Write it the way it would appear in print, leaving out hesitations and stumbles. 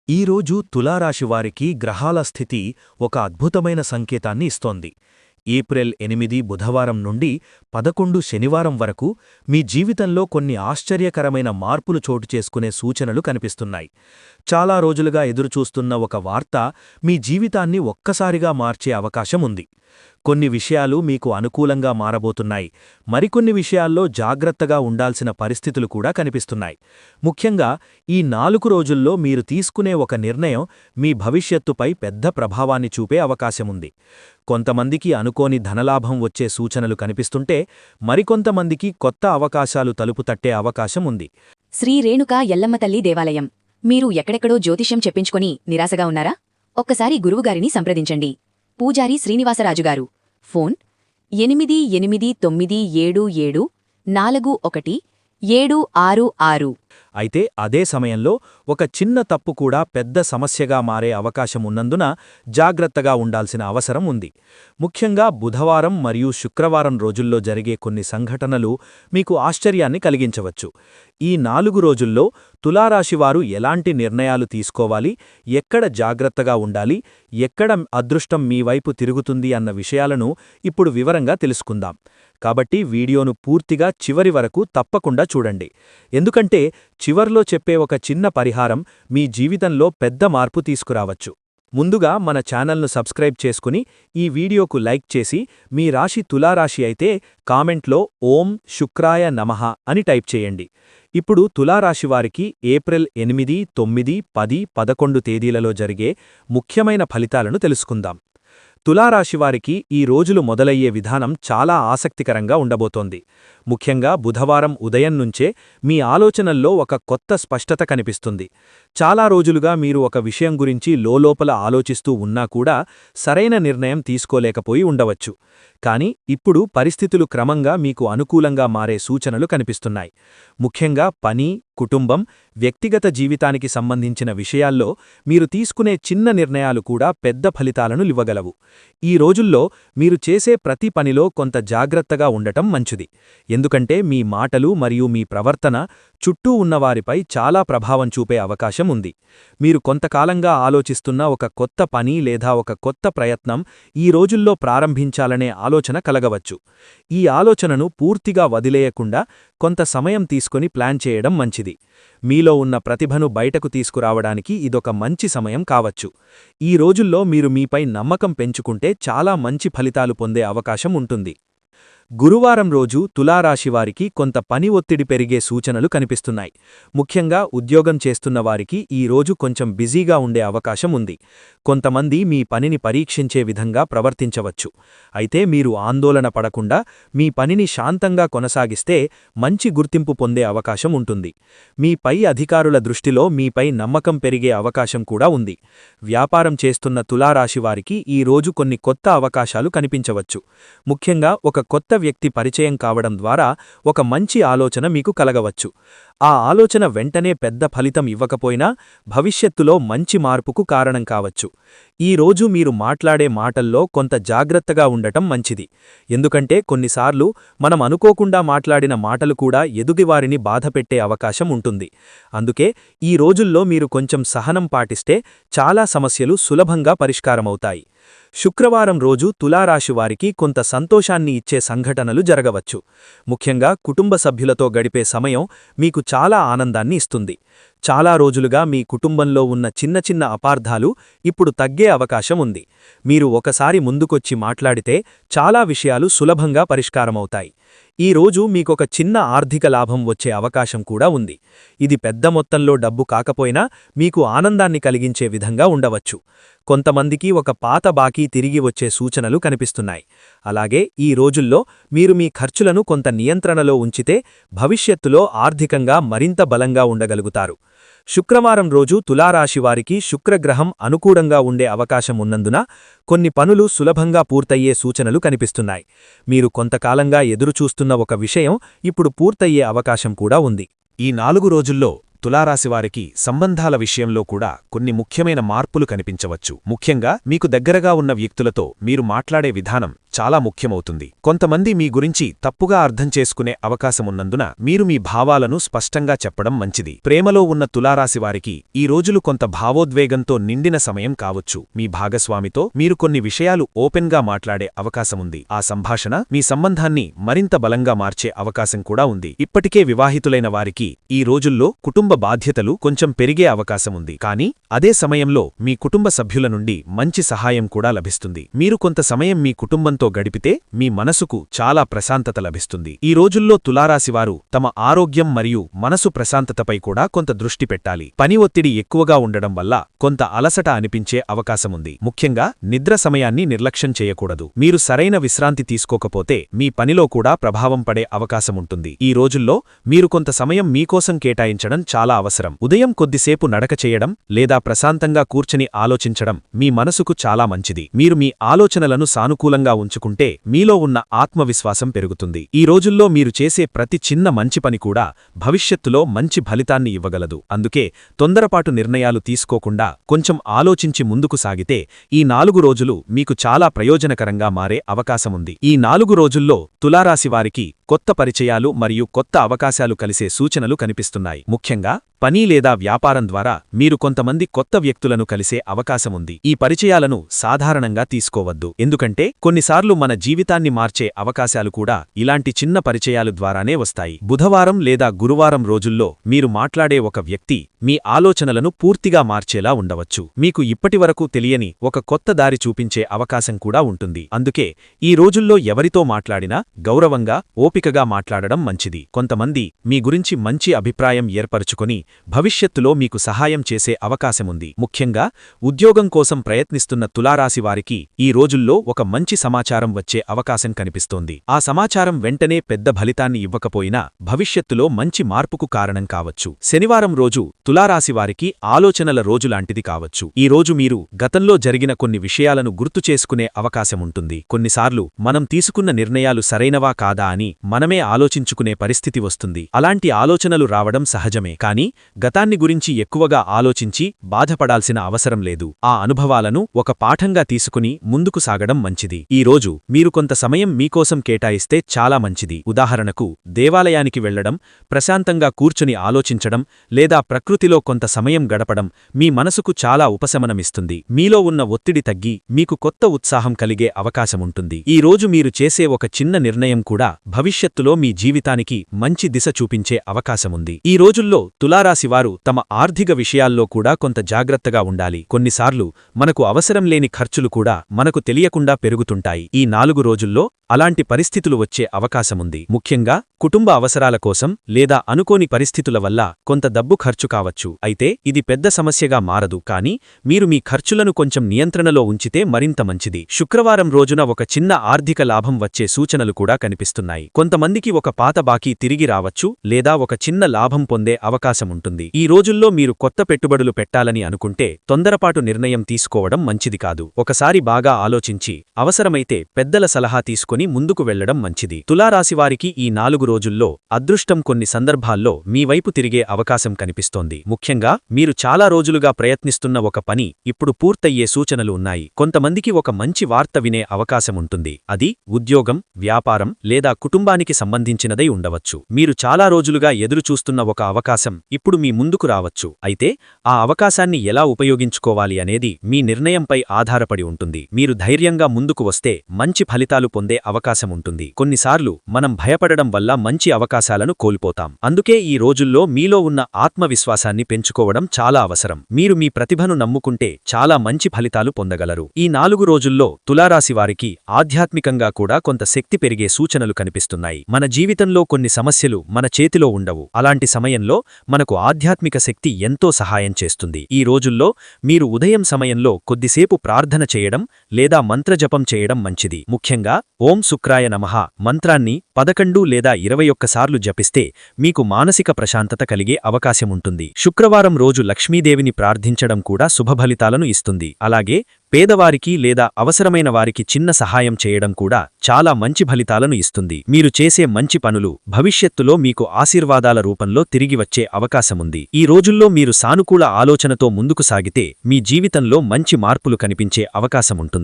ఈరోజు తులారాశివారికి గ్రహాల స్థితి ఒక అద్భుతమైన సంకేతాన్ని ఇస్తోంది. ఏప్రిల్ 8 బుధవారం నుండి 11 శనివారం వరకు మీ జీవితంలో కొన్ని ఆశ్చర్యకరమైన మార్పులు చోటుచేసుకునే సూచనలు కనిపిస్తున్నాయి. చాలా రోజులుగా ఎదురుచూస్తున్న ఒక వార్త మీ జీవితాన్ని ఒక్కసారిగా మార్చే అవకాశముంది. కొన్ని విషయాలు మీకు అనుకూలంగా మారబోతున్నాయి, మరికొన్ని విషయాల్లో జాగ్రత్తగా ఉండాల్సిన పరిస్థితులు కూడా కనిపిస్తున్నాయి. ముఖ్యంగా ఈ 4 రోజుల్లో మీరు తీసుకునే ఒక నిర్ణయం మీ భవిష్యత్తుపై పెద్ద ప్రభావాన్ని చూపే అవకాశముంది. కొంతమందికి అనుకోని ధనలాభం వచ్చే సూచనలు కనిపిస్తుంటే, మరికొంతమందికి కొత్త అవకాశాలు తలుపు తట్టే అవకాశం ఉంది. శ్రీ రేణుకా ఎల్లమ్మ తల్లి దేవాలయం. మీరు ఎక్కడెక్కడో జ్యోతిష్యం చెప్పించుకొని నిరాశగా ఉన్నారా? ఒక్కసారి గురువుగారిని సంప్రదించండి. పూజారి శ్రీనివాసరాజుగారు. ఫోన్ 8877414666. అయితే అదే సమయంలో ఒక చిన్న తప్పు కూడా పెద్ద సమస్యగా మారే అవకాశమున్నందున జాగ్రత్తగా ఉండాల్సిన అవసరం ఉంది. ముఖ్యంగా బుధవారం మరియు శుక్రవారం రోజుల్లో జరిగే కొన్ని సంఘటనలు మీకు ఆశ్చర్యాన్ని కలిగించవచ్చు. ఈ 4 రోజుల్లో తులారాశివారు ఎలాంటి నిర్ణయాలు తీసుకోవాలి, ఎక్కడ జాగ్రత్తగా ఉండాలి, ఎక్కడ అదృష్టం మీ వైపు తిరుగుతుంది అన్న విషయాలను ఇప్పుడు వివరంగా తెలుసుకుందాం. కాబట్టి వీడియోను పూర్తిగా చివరి వరకు తప్పకుండా చూడండి. ఎందుకంటే చివర్లో చెప్పే ఒక చిన్న పరిహారం మీ జీవితంలో పెద్ద మార్పు తీసుకురావచ్చు. ముందుగా మన ఛానల్ను సబ్స్క్రైబ్ చేసుకుని ఈ వీడియోకు లైక్ చేసి, మీ రాశి తులారాశి అయితే కామెంట్లో ఓం శుక్రాయ నమః అని టైప్ చేయండి. ఇప్పుడు తులారాశివారికి ఏప్రిల్ 8, 9, 10, 11 తేదీలలో జరిగే ముఖ్యమైన ఫలితాలను తెలుసుకుందాం. తులారాశివారికి ఈ రోజులు మొదలయ్యే విధానం చాలా ఆసక్తికరంగా ఉండబోతోంది. ముఖ్యంగా బుధవారం ఉదయం నుంచే మీ ఆలోచనల్లో ఒక కొత్త స్పష్టత కనిపిస్తుంది. చాలా రోజులుగా మీరు ఒక విషయం గురించి లోలోపల ఆలోచిస్తూ ఉన్నా కూడా సరైన నిర్ణయం తీసుకోలేకపోయి ఉండవచ్చు. కానీ ఇప్పుడు పరిస్థితులు క్రమంగా మీకు అనుకూలంగా మారే సూచనలు కనిపిస్తున్నాయి. ముఖ్యంగా పని, కుటుంబం, వ్యక్తిగత జీవితానికి సంబంధించిన విషయాల్లో మీరు తీసుకునే చిన్న నిర్ణయాలు కూడా పెద్ద ఫలితాలను ఇవ్వగలవు. ఈ రోజుల్లో మీరు చేసే ప్రతి పనిలో కొంత జాగ్రత్తగా ఉండటం మంచిది. ఎందుకంటే మీ మాటలు మరియు మీ ప్రవర్తన చుట్టూ ఉన్నవారిపై చాలా ప్రభావం చూపే అవకాశం ఉంది. మీరు కొంతకాలంగా ఆలోచిస్తున్న ఒక కొత్త పని లేదా ఒక కొత్త ప్రయత్నం ఈ రోజుల్లో ప్రారంభించాలనే ఆలోచన కలగవచ్చు. ఈ ఆలోచనను పూర్తిగా వదిలేయకుండా కొంత సమయం తీసుకొని ప్లాన్ చేయడం మంచిది. మీలో ఉన్న ప్రతిభను బయటకు తీసుకురావడానికి ఇదొక మంచి సమయం కావచ్చు. ఈ రోజుల్లో మీరు మీపై నమ్మకం పెంచుకుంటే చాలా మంచి ఫలితాలు పొందే అవకాశం ఉంటుంది. గురువారం రోజు తులారాశివారికి కొంత పని ఒత్తిడి పెరిగే సూచనలు కనిపిస్తున్నాయి. ముఖ్యంగా ఉద్యోగం చేస్తున్న వారికి ఈ రోజు కొంచెం బిజీగా ఉండే అవకాశం ఉంది. కొంతమంది మీ పనిని పరీక్షించే విధంగా ప్రవర్తించవచ్చు. అయితే మీరు ఆందోళన పడకుండా మీ పనిని శాంతంగా కొనసాగిస్తే మంచి గుర్తింపు పొందే అవకాశం ఉంటుంది. మీ పై అధికారుల దృష్టిలో మీపై నమ్మకం పెరిగే అవకాశం కూడా ఉంది. వ్యాపారం చేస్తున్న తులారాశివారికి ఈ రోజు కొన్ని కొత్త అవకాశాలు కనిపించవచ్చు. ముఖ్యంగా ఒక కొత్త వ్యక్తి పరిచయం కావడం ద్వారా ఒక మంచి ఆలోచన మీకు కలగవచ్చు. ఆ ఆలోచన వెంటనే పెద్ద ఫలితం ఇవ్వకపోయినా భవిష్యత్తులో మంచి మార్పుకు కారణం కావచ్చు. ఈ రోజు మీరు మాట్లాడే మాటల్లో కొంత జాగ్రత్తగా ఉండటం మంచిది. ఎందుకంటే కొన్నిసార్లు మనం అనుకోకుండా మాట్లాడిన మాటలు కూడా ఎదుగివారిని బాధపెట్టే అవకాశం ఉంటుంది. అందుకే ఈ రోజుల్లో మీరు కొంచెం సహనం పాటిస్తే చాలా సమస్యలు సులభంగా పరిష్కారమవుతాయి. శుక్రవారం రోజు తులారాశివారికి కొంత సంతోషాన్ని ఇచ్చే సంఘటనలు జరగవచ్చు. ముఖ్యంగా కుటుంబ సభ్యులతో గడిపే సమయం మీకు చాలా ఆనందాన్ని ఇస్తుంది. చాలా రోజులుగా మీ కుటుంబంలో ఉన్న చిన్న చిన్న అపార్థాలు ఇప్పుడు తగ్గే అవకాశం ఉంది. మీరు ఒకసారి ముందుకొచ్చి మాట్లాడితే చాలా విషయాలు సులభంగా పరిష్కారమవుతాయి. ఈ రోజు మీకొక చిన్న ఆర్థిక లాభం వచ్చే అవకాశం కూడా ఉంది. ఇది పెద్ద మొత్తంలో డబ్బు కాకపోయినా మీకు ఆనందాన్ని కలిగించే విధంగా ఉండవచ్చు. కొంతమందికి ఒక పాత బాకీ తిరిగి వచ్చే సూచనలు కనిపిస్తున్నాయి. అలాగే ఈ రోజుల్లో మీరు మీ ఖర్చులను కొంత నియంత్రణలో ఉంచితే భవిష్యత్తులో ఆర్థికంగా మరింత బలంగా ఉండగలుగుతారు. శుక్రవారం రోజు తులారాశివారికి శుక్రగ్రహం అనుకూలంగా ఉండే అవకాశం ఉన్నందున కొన్ని పనులు సులభంగా పూర్తయ్యే సూచనలు కనిపిస్తున్నాయి. మీరు కొంతకాలంగా ఎదురుచూస్తున్న ఒక విషయం ఇప్పుడు పూర్తయ్యే అవకాశం కూడా ఉంది. ఈ 4 రోజుల్లో తులారాశివారికి సంబంధాల విషయంలో కూడా కొన్ని ముఖ్యమైన మార్పులు కనిపించవచ్చు. ముఖ్యంగా మీకు దగ్గరగా ఉన్న వ్యక్తులతో మీరు మాట్లాడే విధానం చాలా ముఖ్యమవుతుంది. కొంతమంది మీ గురించి తప్పుగా అర్థం చేసుకునే అవకాశమున్నందున మీరు మీ భావాలను స్పష్టంగా చెప్పడం మంచిది. ప్రేమలో ఉన్న తులారాశివారికి ఈ రోజులు కొంత భావోద్వేగంతో నిండిన సమయం కావచ్చు. మీ భాగస్వామితో మీరు కొన్ని విషయాలు ఓపెన్గా మాట్లాడే అవకాశముంది. ఆ సంభాషణ మీ సంబంధాన్ని మరింత బలంగా మార్చే అవకాశం కూడా ఉంది. ఇప్పటికే వివాహితులైన వారికి ఈ రోజుల్లో కుటుంబ బాధ్యతలు కొంచెం పెరిగే అవకాశముంది. కానీ అదే సమయంలో మీ కుటుంబ సభ్యుల నుండి మంచి సహాయం కూడా లభిస్తుంది. మీరు కొంత సమయం మీ కుటుంబంతో గడిపితే మీ మనసుకు చాలా ప్రశాంతత లభిస్తుంది. ఈ రోజుల్లో తులారాశివారు తమ ఆరోగ్యం మరియు మనసు ప్రశాంతతపై కూడా కొంత దృష్టి పెట్టాలి. పని ఒత్తిడి ఎక్కువగా ఉండడం వల్ల కొంత అలసట అనిపించే అవకాశముంది. ముఖ్యంగా నిద్ర సమయాన్ని నిర్లక్ష్యం చేయకూడదు. మీరు సరైన విశ్రాంతి తీసుకోకపోతే మీ పనిలో కూడా ప్రభావం పడే అవకాశముంటుంది. ఈ రోజుల్లో మీరు కొంత సమయం మీకోసం కేటాయించడం చాలా అవసరం. ఉదయం కొద్దిసేపు నడక చేయడం లేదా ప్రశాంతంగా కూర్చుని ఆలోచించడం మీ మనసుకు చాలా మంచిది. మీరు మీ ఆలోచనలను సానుకూలంగా ఉంచుకుంటే మీలో ఉన్న ఆత్మవిశ్వాసం పెరుగుతుంది. ఈ రోజుల్లో మీరు చేసే ప్రతి చిన్న మంచి పని కూడా భవిష్యత్తులో మంచి ఫలితాన్ని ఇవ్వగలదు. అందుకే తొందరపాటు నిర్ణయాలు తీసుకోకుండా కొంచెం ఆలోచించి ముందుకు సాగితే ఈ 4 రోజులు మీకు చాలా ప్రయోజనకరంగా మారే అవకాశముంది. ఈ 4 రోజుల్లో తులారాశివారికి కొత్త పరిచయాలు మరియు కొత్త అవకాశాలు కలిసే సూచనలు కనిపిస్తున్నాయి. ముఖ్యంగా పని లేదా వ్యాపారం ద్వారా మీరు కొంతమంది కొత్త వ్యక్తులను కలిసే అవకాశముంది. ఈ పరిచయాలను సాధారణంగా తీసుకోవద్దు. ఎందుకంటే కొన్నిసార్లు మన జీవితాన్ని మార్చే అవకాశాలు కూడా ఇలాంటి చిన్న పరిచయాలు ద్వారానే వస్తాయి. బుధవారం లేదా గురువారం రోజుల్లో మీరు మాట్లాడే ఒక వ్యక్తి మీ ఆలోచనలను పూర్తిగా మార్చేలా ఉండవచ్చు. మీకు ఇప్పటివరకు తెలియని ఒక కొత్త దారి చూపించే అవకాశం కూడా ఉంటుంది. అందుకే ఈ రోజుల్లో ఎవరితో మాట్లాడినా గౌరవంగా ఓపికగా మాట్లాడడం మంచిది. కొంతమంది మీ గురించి మంచి అభిప్రాయం ఏర్పరుచుకొని భవిష్యత్తులో మీకు సహాయం చేసే అవకాశముంది. ముఖ్యంగా ఉద్యోగం కోసం ప్రయత్నిస్తున్న తులారాశివారికి ఈ రోజుల్లో ఒక మంచి సమాచారం వచ్చే అవకాశం కనిపిస్తోంది. ఆ సమాచారం వెంటనే పెద్ద ఫలితాన్ని ఇవ్వకపోయినా భవిష్యత్తులో మంచి మార్పుకు కారణం కావచ్చు. శనివారం రోజు తులారాశివారికి ఆలోచనల రోజులాంటిది కావచ్చు. ఈ రోజు మీరు గతంలో జరిగిన కొన్ని విషయాలను గుర్తు చేసుకునే అవకాశముంటుంది. కొన్నిసార్లు మనం తీసుకున్న నిర్ణయాలు సరైనవా కాదా అని మనమే ఆలోచించుకునే పరిస్థితి వస్తుంది. అలాంటి ఆలోచనలు రావడం సహజమే. కానీ గతాన్ని గురించి ఎక్కువగా ఆలోచించి బాధపడాల్సిన అవసరం లేదు. ఆ అనుభవాలను ఒక పాఠంగా తీసుకుని ముందుకు సాగడం మంచిది. ఈ రోజు మీరు కొంత సమయం మీకోసం కేటాయిస్తే చాలా మంచిది. ఉదాహరణకు దేవాలయానికి వెళ్లడం, ప్రశాంతంగా కూర్చుని ఆలోచించడం లేదా ప్రకృతిలో కొంత సమయం గడపడం మీ మనసుకు చాలా ఉపశమనమిస్తుంది. మీలో ఉన్న ఒత్తిడి తగ్గి మీకు కొత్త ఉత్సాహం కలిగే అవకాశముంటుంది. ఈ రోజు మీరు చేసే ఒక చిన్న నిర్ణయం కూడా భవిష్యత్తులో మీ జీవితానికి మంచి దిశ చూపించే అవకాశముంది. ఈ రోజుల్లో తులారాశివారు తమ ఆర్థిక విషయాల్లో కూడా కొంత జాగ్రత్తగా ఉండాలి. కొన్నిసార్లు మనకు అవసరం లేని ఖర్చులు కూడా మనకు తెలియకుండా పెరుగుతుంటాయి. ఈ 4 రోజుల్లో అలాంటి పరిస్థితులు వచ్చే అవకాశముంది. ముఖ్యంగా కుటుంబ అవసరాల కోసం లేదా అనుకోని పరిస్థితుల వల్ల కొంత డబ్బు ఖర్చు కావచ్చు. అయితే ఇది పెద్ద సమస్యగా మారదు. కానీ మీరు మీ ఖర్చులను కొంచెం నియంత్రణలో ఉంచితే మరింత మంచిది. శుక్రవారం రోజున ఒక చిన్న ఆర్థిక లాభం వచ్చే సూచనలు కూడా కనిపిస్తున్నాయి. కొంతమందికి ఒక పాత బాకీ తిరిగి రావచ్చు లేదా ఒక చిన్న లాభం పొందే అవకాశముంటుంది. ఈ రోజుల్లో మీరు కొత్త పెట్టుబడులు పెట్టాలని అనుకుంటే తొందరపాటు నిర్ణయం తీసుకోవడం మంచిది కాదు. ఒకసారి బాగా ఆలోచించి అవసరమైతే పెద్దల సలహా తీసుకుని ముందుకు వెళ్లడం మంచిది. తులారాశివారికి ఈ 4 రోజుల్లో అదృష్టం కొన్ని సందర్భాల్లో మీ వైపు తిరిగే అవకాశం కనిపిస్తోంది. ముఖ్యంగా మీరు చాలా రోజులుగా ప్రయత్నిస్తున్న ఒక పని ఇప్పుడు పూర్తయ్యే సూచనలు ఉన్నాయి. కొంతమందికి ఒక మంచి వార్త వినే అవకాశముంటుంది. అది ఉద్యోగం, వ్యాపారం లేదా కుటుంబానికి సంబంధించినదై ఉండవచ్చు. మీరు చాలా రోజులుగా ఎదురుచూస్తున్న ఒక అవకాశం ఇప్పుడు మీ ముందుకు రావచ్చు. అయితే ఆ అవకాశాన్ని ఎలా ఉపయోగించుకోవాలి అనేది మీ నిర్ణయంపై ఆధారపడి ఉంటుంది. మీరు ధైర్యంగా ముందుకు వస్తే మంచి ఫలితాలు పొందే అవకాశముంటుంది. కొన్నిసార్లు మనం భయపడడం వల్ల మంచి అవకాశాలను కోల్పోతాం. అందుకే ఈ రోజుల్లో మీలో ఉన్న ఆత్మవిశ్వాసాన్ని పెంచుకోవడం చాలా అవసరం. మీరు మీ ప్రతిభను నమ్ముకుంటే చాలా మంచి ఫలితాలు పొందగలరు. ఈ 4 రోజుల్లో తులారాశివారికి ఆధ్యాత్మికంగా కూడా కొంత శక్తి పెరిగే సూచనలు కనిపిస్తున్నాయి. మన జీవితంలో కొన్ని సమస్యలు మన చేతిలో ఉండవు. అలాంటి సమయంలో మనకు ఆధ్యాత్మిక శక్తి ఎంతో సహాయం చేస్తుంది. ఈ రోజుల్లో మీరు ఉదయం సమయంలో కొద్దిసేపు ప్రార్థన చేయడం లేదా మంత్రజపం చేయడం మంచిది. ముఖ్యంగా ఓం శుక్రాయ నమః మంత్రాన్ని 11 లేదా 21 సార్లు జపిస్తే మీకు మానసిక ప్రశాంతత కలిగే అవకాశముంటుంది. శుక్రవారం రోజు లక్ష్మీదేవిని ప్రార్థించడం కూడా శుభఫలితాలను ఇస్తుంది. అలాగే పేదవారికి లేదా అవసరమైన వారికి చిన్న సహాయం చేయడం కూడా చాలా మంచి ఫలితాలను ఇస్తుంది. మీరు చేసే మంచి పనులు భవిష్యత్తులో మీకు ఆశీర్వాదాల రూపంలో తిరిగి వచ్చే అవకాశముంది. ఈ రోజుల్లో మీరు సానుకూల ఆలోచనతో ముందుకు సాగితే మీ జీవితంలో మంచి మార్పులు కనిపించే అవకాశముంటుంది.